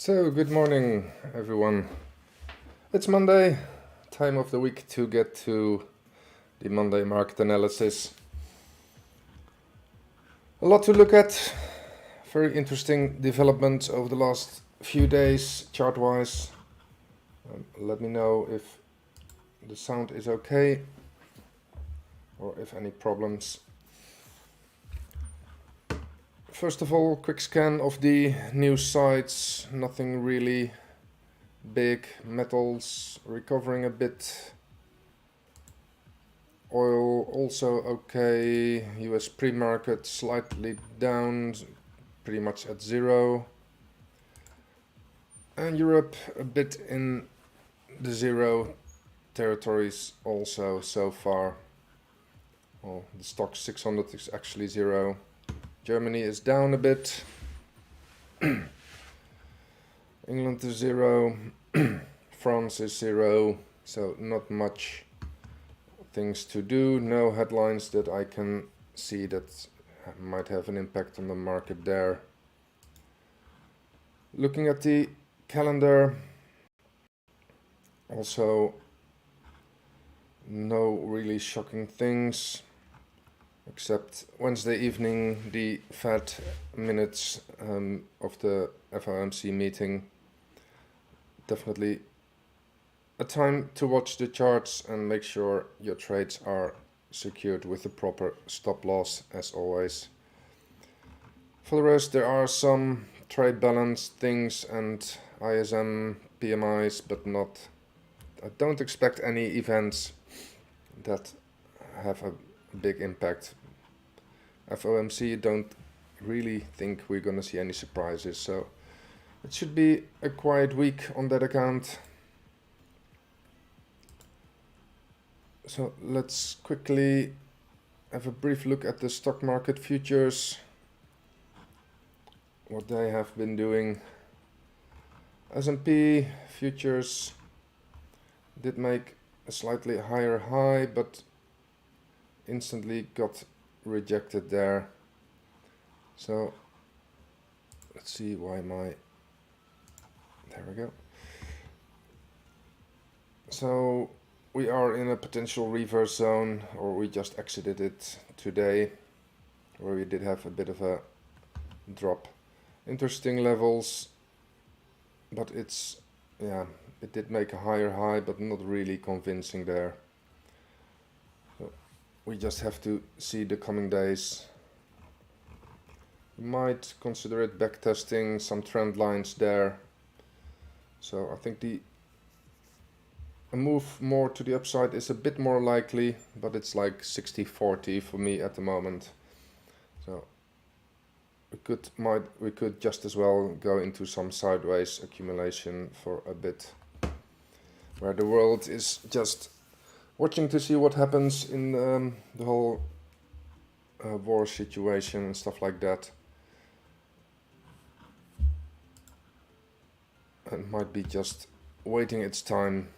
So, good morning, everyone. It's Monday, time of the week to get to the Monday market analysis. A lot to look at. Very interesting developments over the last few days, chart-wise. Let me know if the sound is okay or if any problems. First of all, quick scan of the news sites. Nothing really big. Metals recovering a bit. Oil also okay. US pre-market slightly down, pretty much at zero. And Europe a bit in the zero territories also so far. Well, the stock 600 is actually zero. Germany is down a bit. England is zero. France is zero. So not much things to do. No headlines that I can see that might have an impact on the market there. Looking at the calendar, also no really shocking things. Except Wednesday evening, the Fed minutes of the FOMC meeting. Definitely a time to watch the charts and make sure your trades are secured with the proper stop loss as always. For the rest, there are some trade balance things and ISM PMIs, but I don't expect any events that have a big impact. FOMC, don't really think we're gonna see any surprises, so it should be a quiet week on that account. So let's quickly have a brief look at the stock market futures, what they have been doing. S&P futures did make a slightly higher high, but instantly got rejected there. So let's see why there we go. So we are in a potential reverse zone, or we just exited it today, where we did have a bit of a drop. Interesting levels, but it's, yeah, it did make a higher high, but not really convincing there. So we just have to see the coming days. We might consider it backtesting some trend lines there. So I think a move more to the upside is a bit more likely, but it's like 60-40 for me at the moment. So we could just as well go into some sideways accumulation for a bit, where the world is just watching to see what happens in the whole war situation and stuff like that. And might be just waiting its time.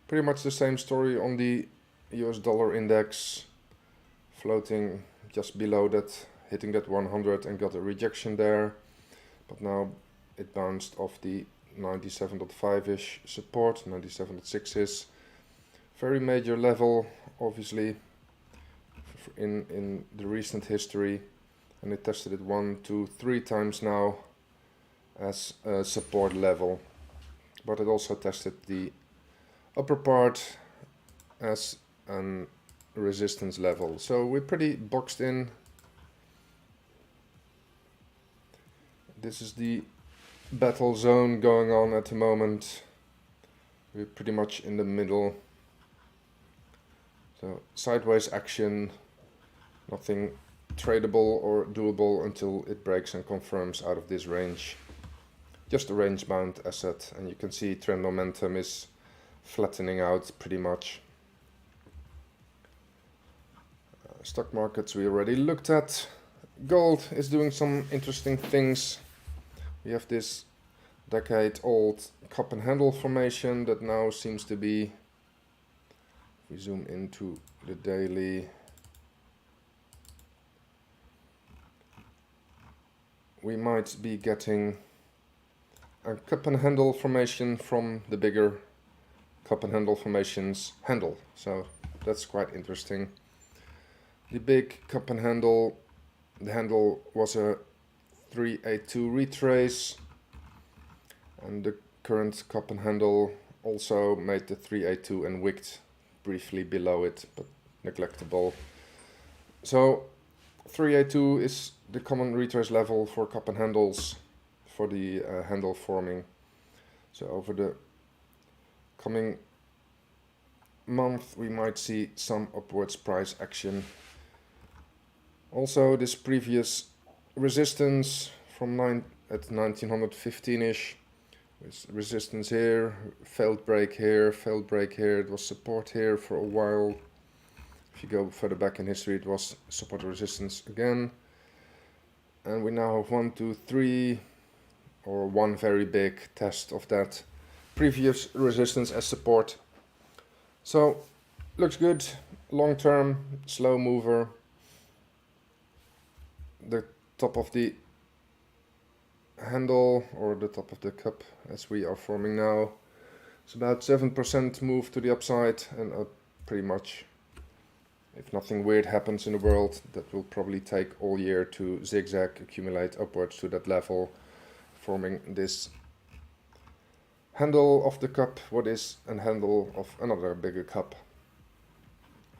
Pretty much the same story on the US dollar index, floating just below that, hitting that 100 and got a rejection there, but now it bounced off the 97.5-ish support. 97.6 is very major level, obviously, in the recent history, and it tested it 1, 2, 3 times now as a support level, but it also tested the upper part as a resistance level. So we're pretty boxed in. This is the battle zone going on at the moment. We're pretty much in the middle. So sideways action, nothing tradable or doable until it breaks and confirms out of this range. Just a range bound asset, and you can see trend momentum is flattening out pretty much. Stock markets we already looked at. Gold is doing some interesting things. We have this decade-old cup and handle formation that now seems to be, if we zoom into the daily, we might be getting a cup and handle formation from the bigger cup and handle formations handle. So that's quite interesting. The big cup and handle, the handle was a 382 retrace, and the current cup and handle also made the 382 and wicked briefly below it, but neglectable. So 382 is the common retrace level for cup and handles for the handle forming. So over the coming month we might see some upwards price action. Also, this previous resistance from at 1915-ish, with resistance here, failed break here, failed break here, it was support here for a while. If you go further back in history, it was support resistance again. And we now have 1, 2, 3, or one very big test of that previous resistance as support. So, looks good, long term, slow mover. The top of the handle, or the top of the cup as we are forming now, it's about 7% move to the upside, and pretty much, if nothing weird happens in the world, that will probably take all year to zigzag, accumulate upwards to that level, forming this handle of the cup, what is a handle of another bigger cup.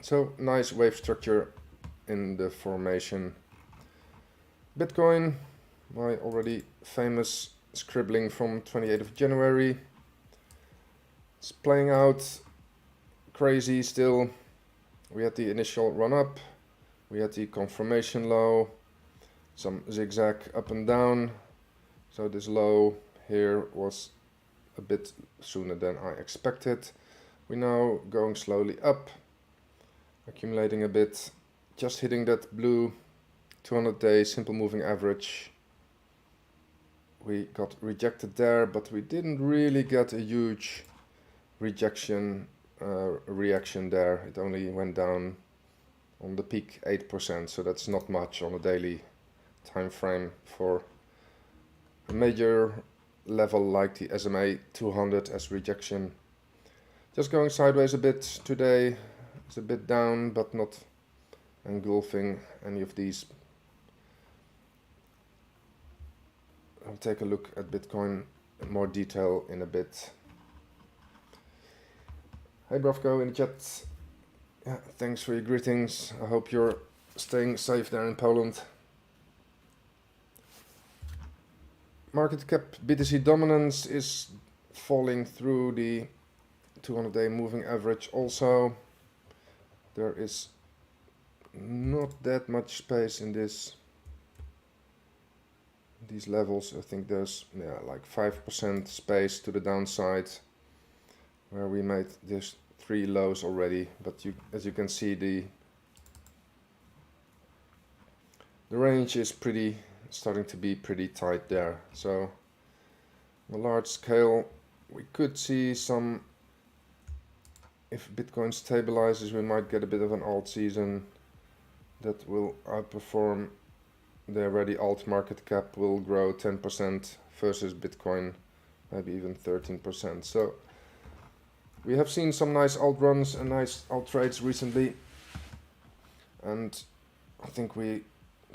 So nice wave structure in the formation. Bitcoin, my already famous scribbling from 28th of January. It's playing out crazy still. We had the initial run up, we had the confirmation low, some zigzag up and down. So this low here was a bit sooner than I expected. We're now going slowly up, accumulating a bit, just hitting that blue 200-day simple moving average. We got rejected there, but we didn't really get a huge rejection reaction there. It only went down on the peak 8%, so that's not much on a daily time frame for a major level like the SMA 200 as rejection. Just going sideways a bit today. It's a bit down, but not engulfing any of these. I'll take a look at Bitcoin in more detail in a bit. Hey Brovko in the chat. Yeah, thanks for your greetings. I hope you're staying safe there in Poland. Market cap BTC dominance is falling through the 200-day moving average also. There is not that much space in these levels. I think there's like 5% space to the downside, where we made this 3 lows already, but as you can see, the range is starting to be pretty tight there. So on a large scale we could see some, if Bitcoin stabilizes, we might get a bit of an alt season that will outperform the already alt market cap, will grow 10% versus Bitcoin, maybe even 13%. So we have seen some nice alt runs and nice alt trades recently, and I think the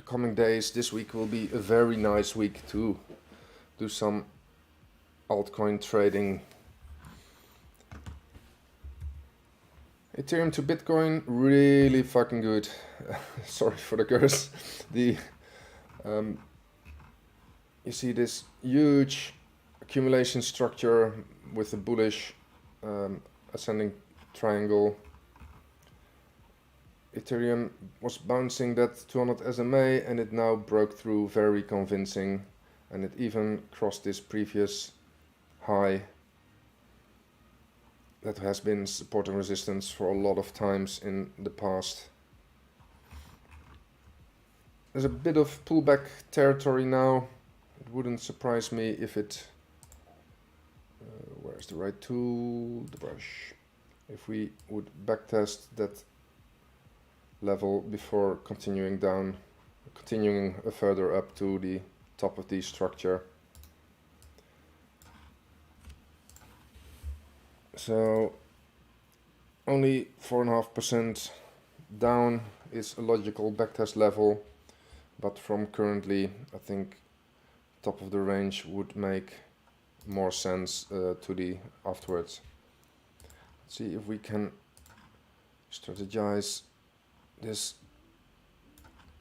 coming days, this week will be a very nice week to do some altcoin trading. Ethereum to Bitcoin, really fucking good. Sorry for the curse. You see this huge accumulation structure with a bullish ascending triangle. Ethereum was bouncing that 200 SMA and it now broke through, very convincing, and it even crossed this previous high that has been support and resistance for a lot of times in the past. There's a bit of pullback territory now. It wouldn't surprise me if it, where's the right tool, the brush, if we would backtest that level before continuing further up to the top of the structure. So only 4.5% down is a logical backtest level, but from currently I think top of the range would make more sense to the afterwards. Let's see if we can strategize this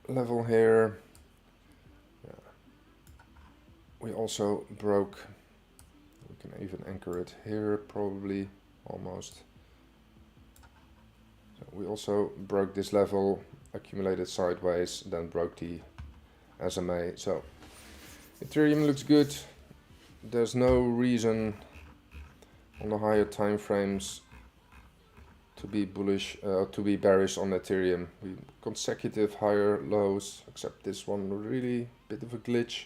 level here. Yeah. We also broke, we can even anchor it here probably, almost. So we also broke this level, accumulated sideways, then broke the SMA. So Ethereum looks good. There's no reason on the higher time frames to be bullish, to be bearish on Ethereum. We consecutive higher lows, except this one really bit of a glitch.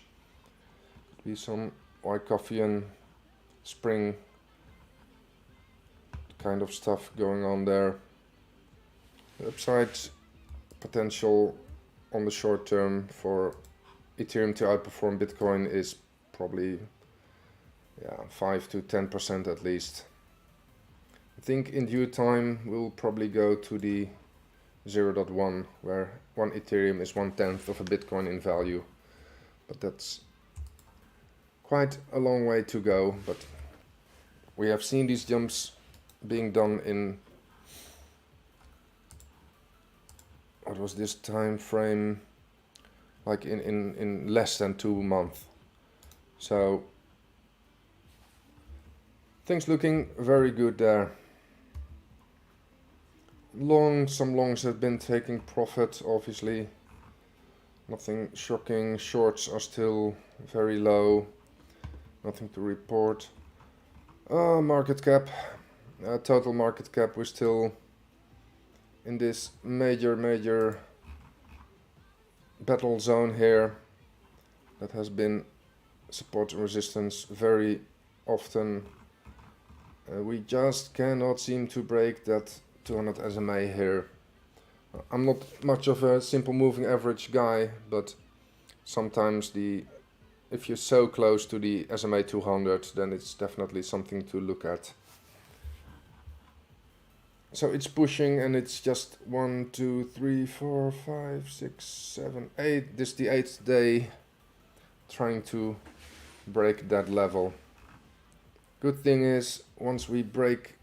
Could be some white coffee and spring kind of stuff going on there. The upside potential on the short term for Ethereum to outperform Bitcoin is probably 5 to 10% at least. I think in due time we'll probably go to the 0.1, where 1 Ethereum is 1/10 of a Bitcoin in value, but that's quite a long way to go. But we have seen these jumps being done in, what was this time frame, like in less than 2 months. So things looking very good there. Some longs have been taking profit, obviously. Nothing shocking. Shorts are still very low. Nothing to report. Market cap. Total market cap, we're still in this major battle zone here that has been support and resistance very often. We just cannot seem to break that 200 SMA here. I'm not much of a simple moving average guy, but sometimes if you're so close to the SMA 200, then it's definitely something to look at. So it's pushing, and it's just 1, 2, 3, 4, 5, 6, 7, 8. This is the 8th day trying to break that level. Good thing is, once we break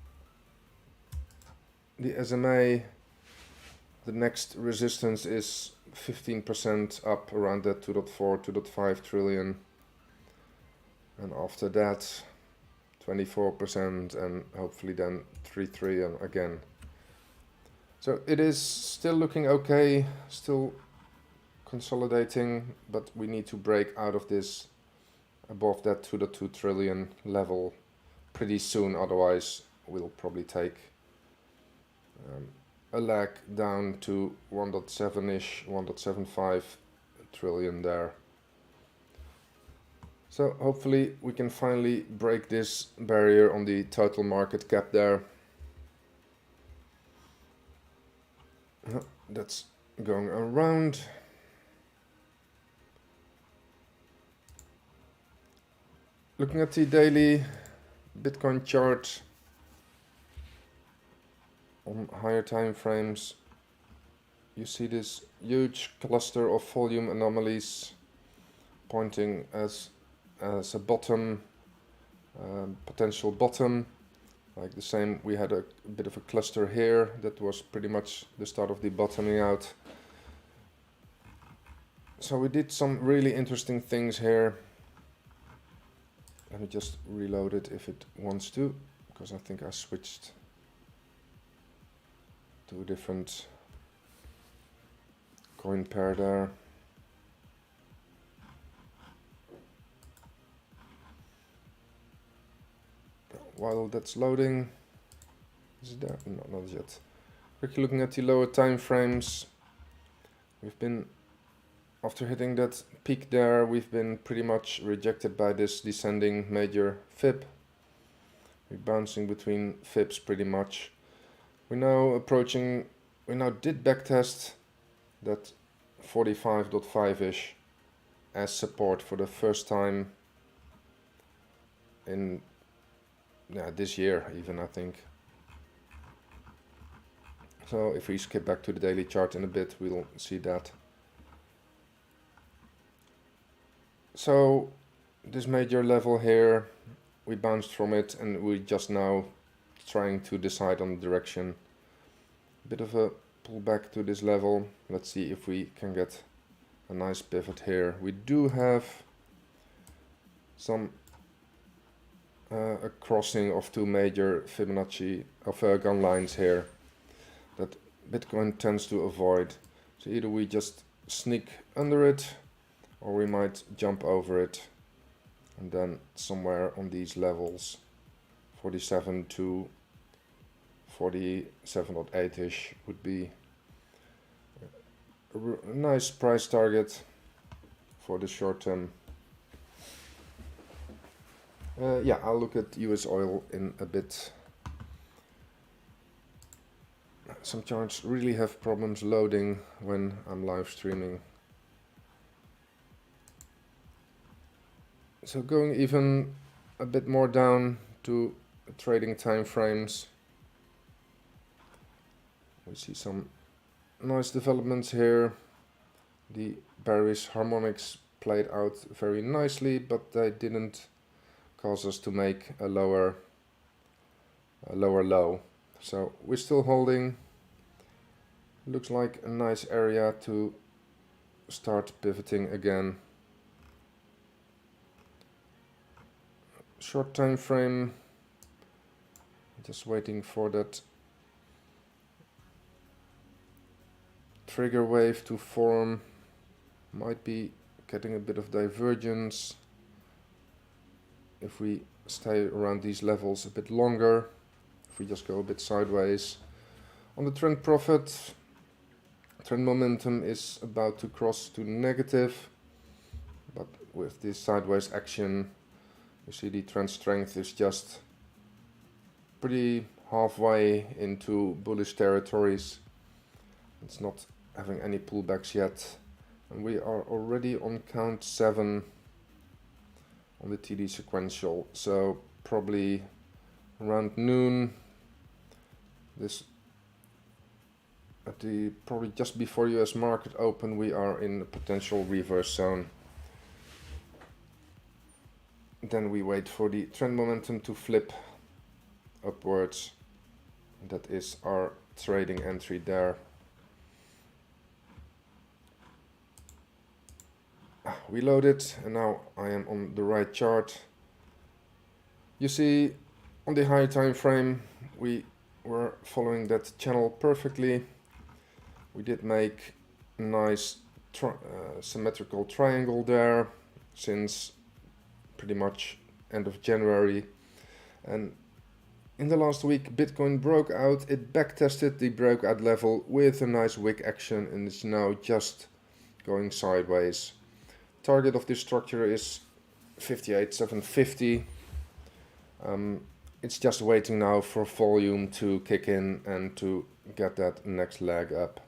the SMA, the next resistance is 15% up around that 2.4, 2.5 trillion. And after that, 24%, and hopefully then 3 trillion again. So it is still looking okay, still consolidating, but we need to break out of this above that 2.2 trillion level pretty soon, otherwise we'll probably take a leg down to 1.7-ish, 1.75 trillion there. So hopefully we can finally break this barrier on the total market cap there. That's going around. Looking at the daily Bitcoin chart on higher time frames, you see this huge cluster of volume anomalies pointing as a bottom, potential bottom. Like the same, we had a bit of a cluster here that was pretty much the start of the bottoming out. So we did some really interesting things here. Let me just reload it if it wants to, because I think I switched to a different coin pair there. While that's loading, is it there? No, not yet. Quickly looking at the lower time frames, we've been, after hitting that peak there, we've been pretty much rejected by this descending major fib. We're bouncing between fibs pretty much. We're now approaching, we now did backtest that 45.5-ish as support for the first time in this year even, I think. So if we skip back to the daily chart in a bit, we'll see that. So this major level here, we bounced from it, and we're just now trying to decide on the direction. Bit of a pullback to this level. Let's see if we can get a nice pivot here. We do have some a crossing of two major Fibonacci of gun lines here that Bitcoin tends to avoid. So either we just sneak under it, or we might jump over it, and then somewhere on these levels, 47 to 47.8-ish would be a nice price target for the short term. Yeah, I'll look at US oil in a bit. Some charts really have problems loading when I'm live streaming. So going even a bit more down to trading time frames, we see some nice developments here. The bearish harmonics played out very nicely, but they didn't cause us to make a lower low. So we're still holding. Looks like a nice area to start pivoting again. Short time frame, just waiting for that trigger wave to form. Might be getting a bit of divergence if we stay around these levels a bit longer, if we just go a bit sideways. On the trend profit, trend momentum is about to cross to negative, but with this sideways action, you see the trend strength is just pretty halfway into bullish territories. It's not having any pullbacks yet, and we are already on count 7 on the TD sequential, so probably around noon this at the probably just before US market open, we are in a potential reverse zone. Then we wait for the trend momentum to flip upwards. That is our trading entry there. We load it, and now I am on the right chart. You see, on the higher time frame, we were following that channel perfectly. We did make a nice symmetrical triangle there since pretty much end of January, and in the last week Bitcoin broke out. It backtested the breakout level with a nice wick action, and it's now just going sideways. Target of this structure is 58,750. It's just waiting now for volume to kick in and to get that next leg up.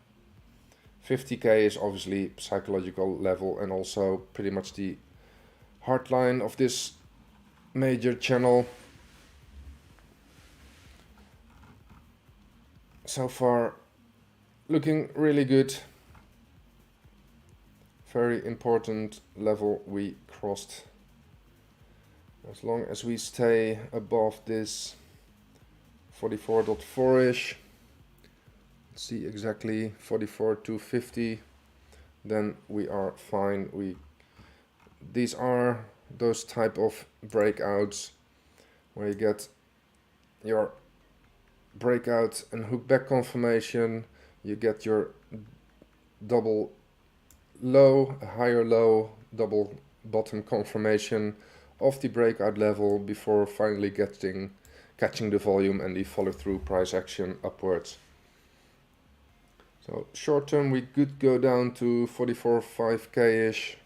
50k is obviously psychological level and also pretty much the hard line of this major channel. So far looking really good. Very important level we crossed. As long as we stay above this 44.4ish, see exactly 44,250, then we are fine. These are those type of breakouts where you get your breakout and hook back confirmation, you get your double low, a higher low, double bottom confirmation of the breakout level before finally catching the volume and the follow through price action upwards. So short term we could go down to 44.5k ish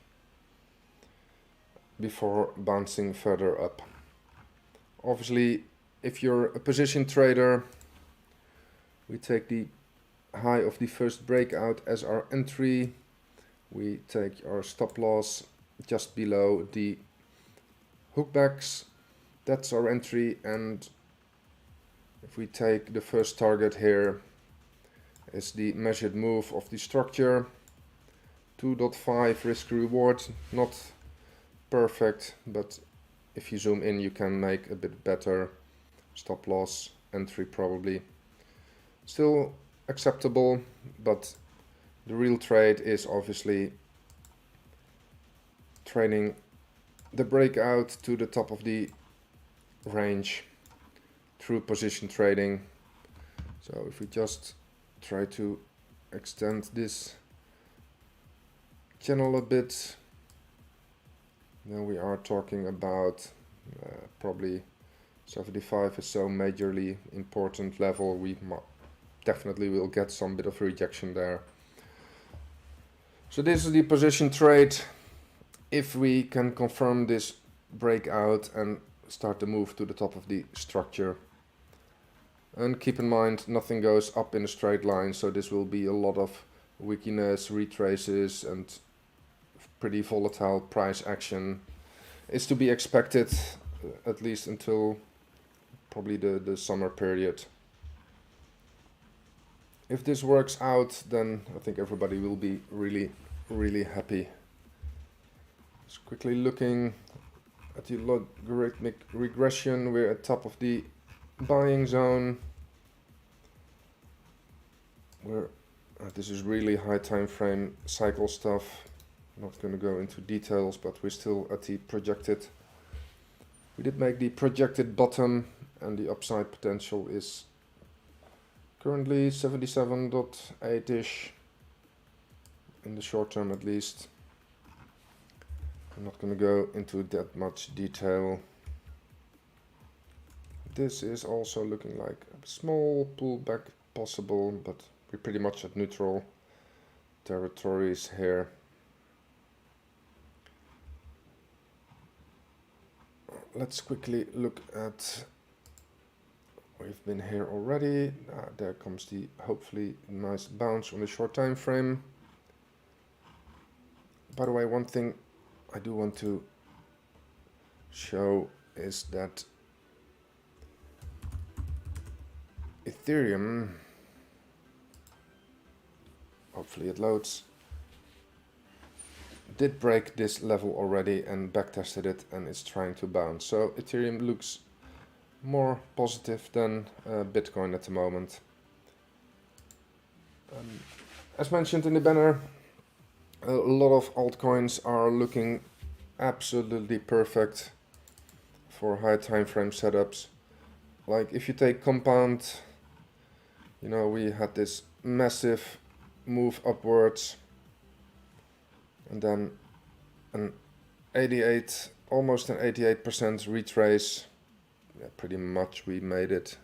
before bouncing further up. Obviously, if you're a position trader, we take the high of the first breakout as our entry. We take our stop loss just below the hookbacks. That's our entry, and if we take the first target here is the measured move of the structure, 2.5 risk reward, not perfect, but if you zoom in you can make a bit better. Stop loss entry probably still acceptable, but the real trade is obviously trading the breakout to the top of the range through position trading. So if we just try to extend this channel a bit, then we are talking about probably 75 is so majorly important level. We definitely will get some bit of rejection there. So this is the position trade. If we can confirm this breakout and start to move to the top of the structure. And keep in mind, nothing goes up in a straight line, so this will be a lot of wickiness, retraces, and pretty volatile price action is to be expected, at least until probably the summer period. If this works out, then I think everybody will be really happy. Just quickly looking at the logarithmic regression, we're at top of the buying zone. This is really high time frame cycle stuff. I'm not going to go into details, but we're still at the projected. We did make the projected bottom, and the upside potential is currently 77.8ish in the short term at least. I'm not going to go into that much detail. This is also looking like a small pullback possible, but we're pretty much at neutral territories here. Let's quickly look at, we've been here already. There comes the hopefully nice bounce on the short time frame. By the way, one thing I do want to show is that Ethereum hopefully it loads. Did break this level already and backtested it, and it's trying to bounce. So Ethereum looks more positive than Bitcoin at the moment. As mentioned in the banner, a lot of altcoins are looking absolutely perfect for high time frame setups. Like if you take Compound, you know, we had this massive move upwards and then an 88, almost an 88% retrace. Yeah, pretty much we made it.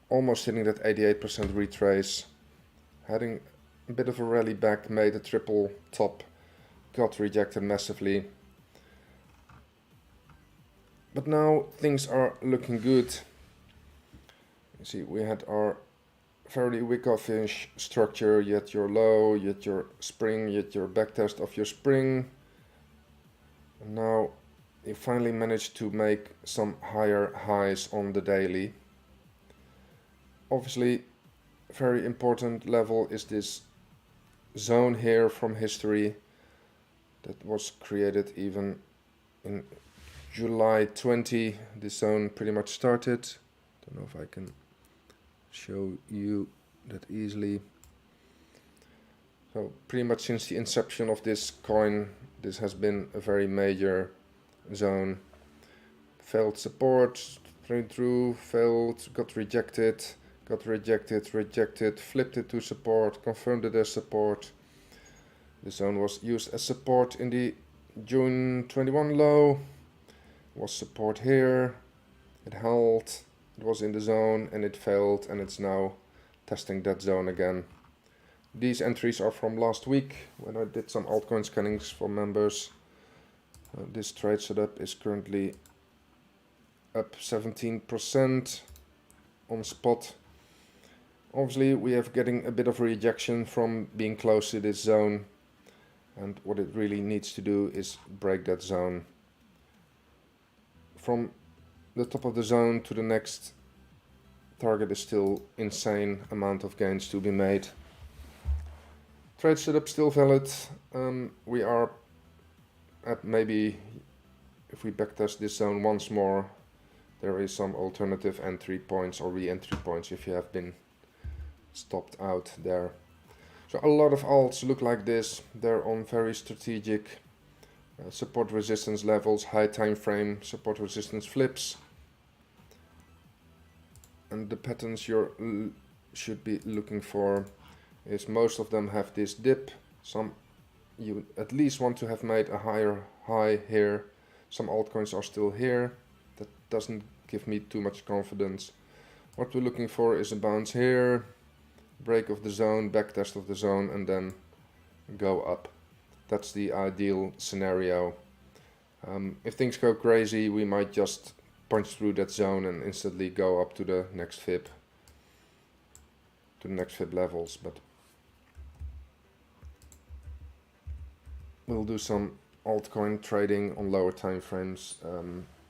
Almost hitting that 88% retrace. Having a bit of a rally back, made a triple top, got rejected massively. But now things are looking good. You see, we had our fairly Wyckoff-ish structure. You had your low, you had your spring, you had your backtest of your spring. And now you finally managed to make some higher highs on the daily. Obviously, very important level is this zone here from history that was created even in July 20. This zone pretty much started. Don't know if I can show you that easily. So pretty much since the inception of this coin, this has been a very major zone. Failed support, through, failed, got rejected, rejected, flipped it to support, confirmed it as support. The zone was used as support in the June 21 low, was support here, it held, it was in the zone and it failed, and it's now testing that zone again. These entries are from last week when I did some altcoin scannings for members. This trade setup is currently up 17% on spot. Obviously we have getting a bit of rejection from being close to this zone, and what it really needs to do is break that zone. From the top of the zone to the next target is still insane amount of gains to be made. Trade setup still valid. We are at maybe, if we backtest this zone once more, there is some alternative entry points or re-entry points if you have been stopped out there. So a lot of alts look like this. They're on very strategic support resistance levels, high time frame support resistance flips. And the patterns you should be looking for is most of them have this dip. Some you at least want to have made a higher high here. Some altcoins are still here. That doesn't give me too much confidence. What we're looking for is a bounce here, break of the zone, backtest of the zone, and then go up. That's the ideal scenario. If things go crazy, we might just punch through that zone and instantly go up to the next fib, levels. But we'll do some altcoin trading on lower time frames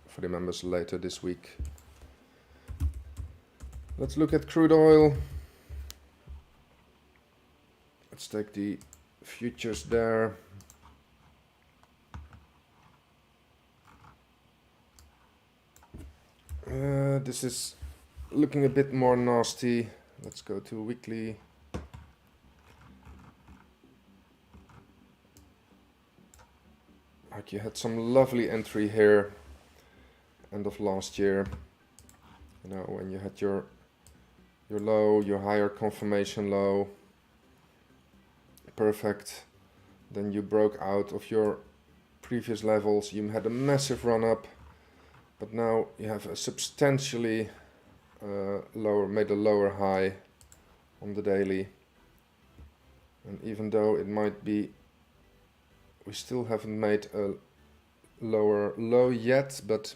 for the members later this week. Let's look at crude oil. Let's take the futures there. This is looking a bit more nasty. Let's go to weekly. Like you had some lovely entry here end of last year. You know, when you had your low, your higher confirmation low. Perfect. Then you broke out of your previous levels. You had a massive run up, but now you have a substantially made a lower high on the daily. And even though it might be, we still haven't made a lower low yet, but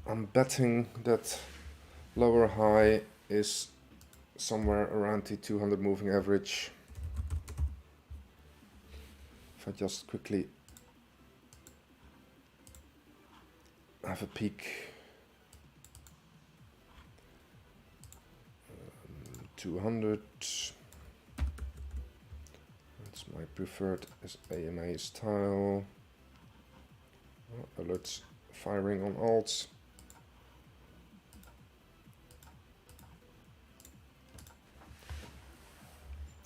I'm betting that lower high is somewhere around the 200 moving average. If I just quickly have a peek. 200. That's my preferred AMA style. Alerts firing on alts.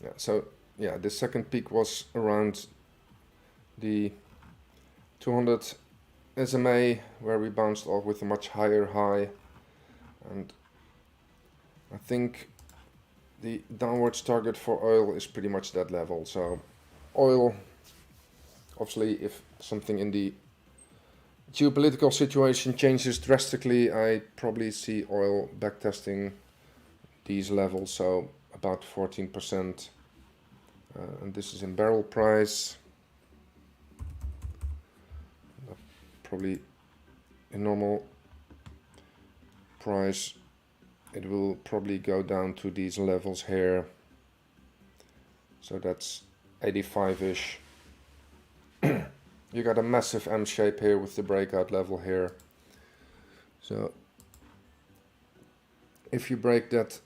Yeah, so yeah, the second peak was around the 200 SMA, where we bounced off with a much higher high, and I think the downwards target for oil is pretty much that level. So oil, obviously, if something in the geopolitical situation changes drastically, I probably see oil backtesting these levels, so about 14%, and this is in barrel price. Probably in normal price it will probably go down to these levels here, so that's 85-ish. You got a massive M shape here with the breakout level here, so if you break that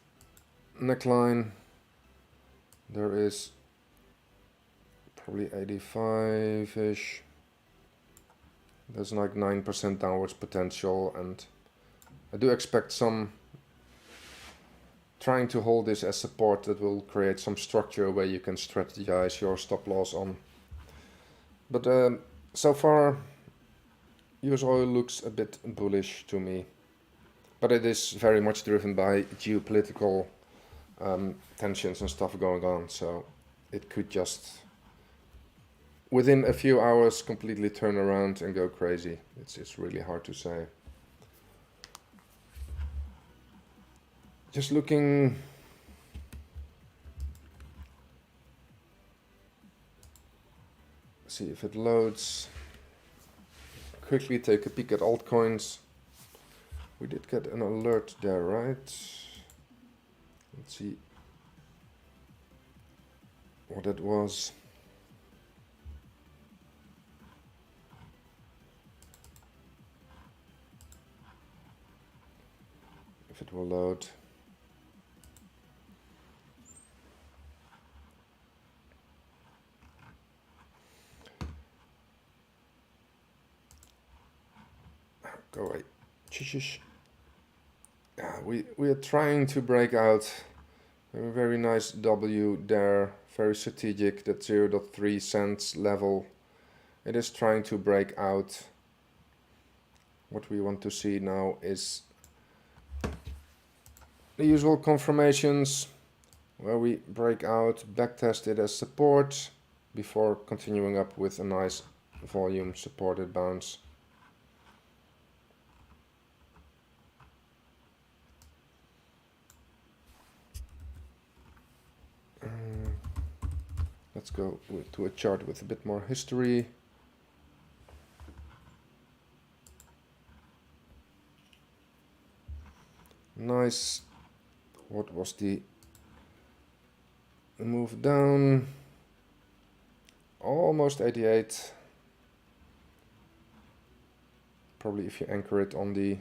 neckline, there is probably 85-ish. There's like 9% downwards potential, and I do expect some trying to hold this as support that will create some structure where you can strategize your stop loss on. But so far US oil looks a bit bullish to me, but it is very much driven by geopolitical tensions and stuff going on, so it could just within a few hours completely turn around and go crazy. It's really hard to say. Just looking, see if it loads. Quickly take a peek at altcoins. We did get an alert there, right? Let's see what that was. If it will load. Go away. Shush. Yeah, we are trying to break out. A very nice W there, very strategic, that 0.3 cents level. It is trying to break out. What we want to see now is the usual confirmations where we break out, backtest it as support before continuing up with a nice volume supported bounce. Let's go to a chart with a bit more history. Nice. What was the move down? Almost 88. Probably if you anchor it on the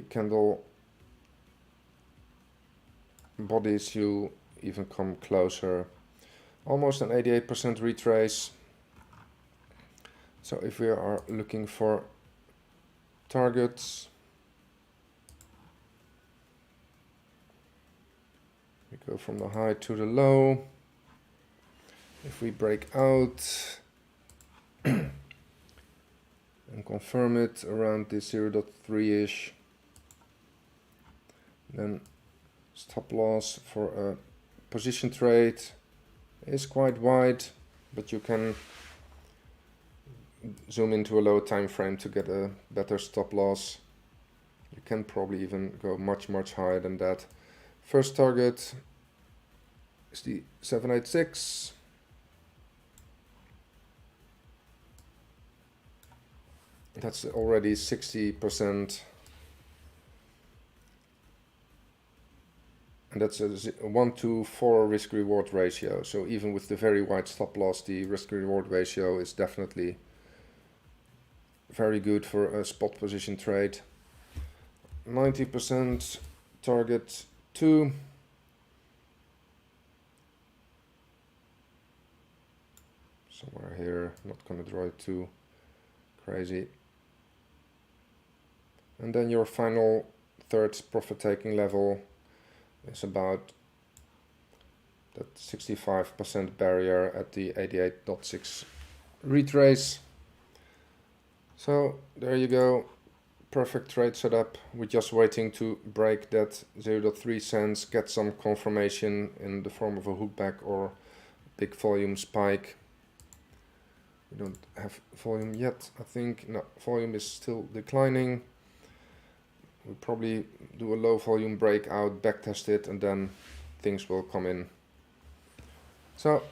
candle bodies, you even come closer. Almost an 88% retrace. So if we are looking for targets, we go from the high to the low. If we break out and confirm it around this 0.3-ish, then stop loss for a position trade is quite wide, but you can zoom into a low time frame to get a better stop loss. You can probably even go much higher than that. First target is the 786. That's already 60%. And that's a 1-to-4 risk-reward ratio. So even with the very wide stop loss, the risk-reward ratio is definitely very good for a spot position trade. 90% target 2. Somewhere here, not gonna draw it too crazy. And then your final third profit taking level is about that 65% barrier at the 88.6 retrace. So there you go, perfect trade setup. We're just waiting to break that 0.3 cents, get some confirmation in the form of a hookback or big volume spike. We don't have volume yet, I think. No, volume is still declining. We'll probably do a low volume breakout, backtest it, and then things will come in. So,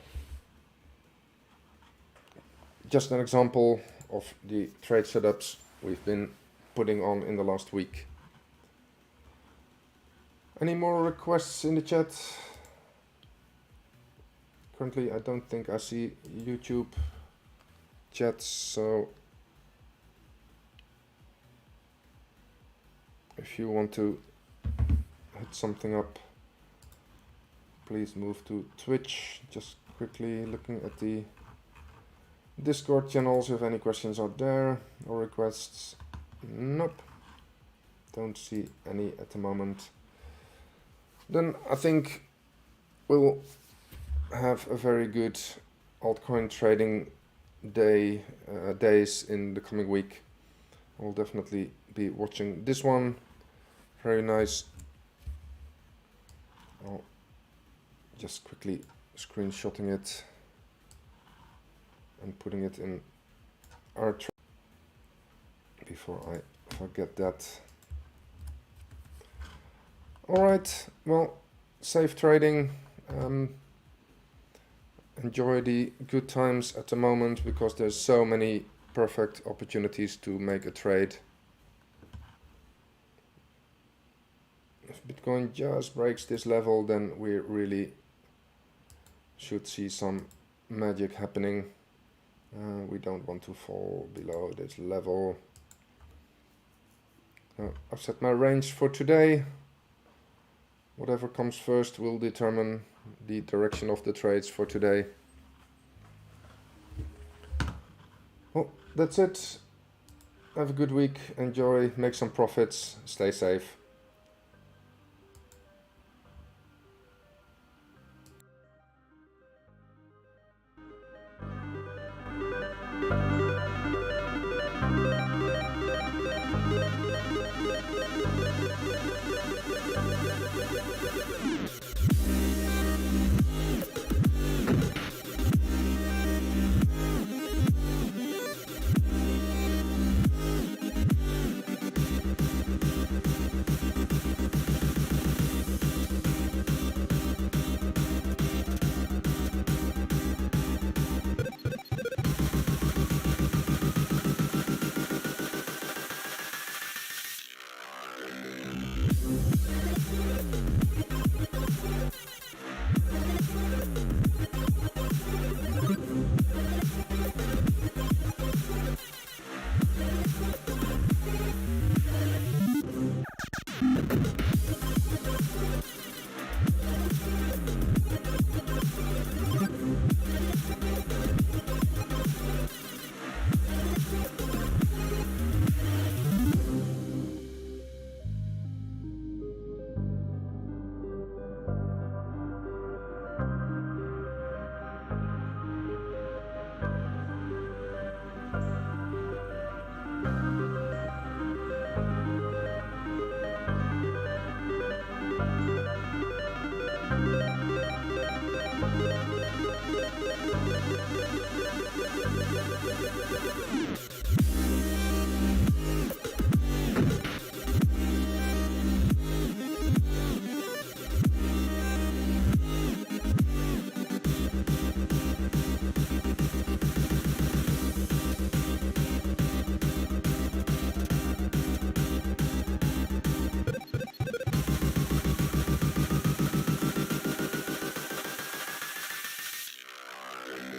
just an example of the trade setups we've been putting on in the last week. Any more requests in the chat? Currently, I don't think I see YouTube chats, so if you want to hit something up, please move to Twitch. Just quickly looking at the Discord channels if any questions are there or requests. Nope, don't see any at the moment. Then I think we'll have a very good altcoin trading days in the coming week. I'll definitely be watching this one. Very nice. I'll just quickly screenshotting it and putting it in our trade before I forget that. All right, well, safe trading. Enjoy the good times at the moment because there's so many perfect opportunities to make a trade. If Bitcoin just breaks this level, then we really should see some magic happening. We don't want to fall below this level. I've set my range for today. Whatever comes first will determine the direction of the trades for today. Well, that's it. Have a good week. Enjoy, make some profits, stay safe.